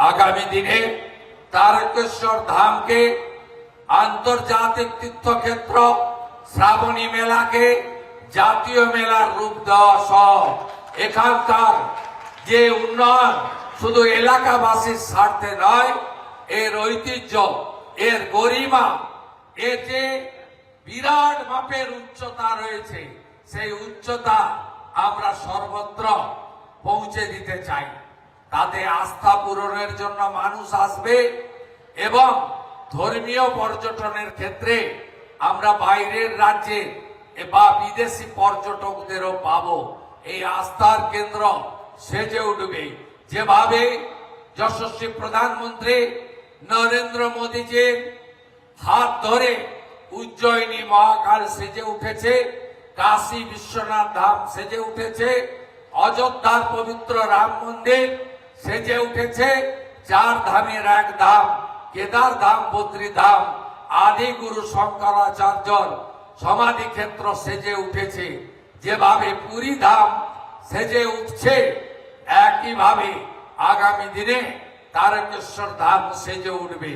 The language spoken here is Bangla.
আগামী দিনে তারকেশ্বর ধামকে আন্তর্জাতিক তীর্থক্ষেত্র, শ্রাবণী মেলাকে জাতীয় মেলার রূপ দেওয়া সহ এখানকার যে উন্নয়ন শুধু এলাকাবাসীর স্বার্থে নয়, এর ঐতিহ্য, এর গরিমা, এর যে বিরাট মাপের উচ্চতা রয়েছে, সেই উচ্চতা আমরা সর্বত্র পৌঁছে দিতে চাই। তাতে আস্থা পূরণের জন্য মানুষ আসবে এবং ধর্মীয় পর্যটনের ক্ষেত্রে আমরা বাইরের রাজ্যে বা বিদেশি পর্যটকদেরও পাবো। এই আস্থার কেন্দ্র সেজে উঠবে। যেভাবে যশস্বী প্রধানমন্ত্রী নরেন্দ্র মোদীজির হাত ধরে উজ্জয়িনী মহাকাল সেজে উঠেছে, কাশী বিশ্বনাথ ধাম সেজে উঠেছে, অযোধ্যার পবিত্র রাম মন্দির সেজে উঠেছে, 4 ধামের 1 ধাম কেদার ধাম, বদ্রী ধাম, আদি গুরু শঙ্করাচার্যর সমাধি ক্ষেত্র সেজে উঠেছে। যেভাবে পুরী ধাম সেজে উঠছে, একইভাবে আগামী দিনে তারকেশ্বর ধাম সেজে উঠবে।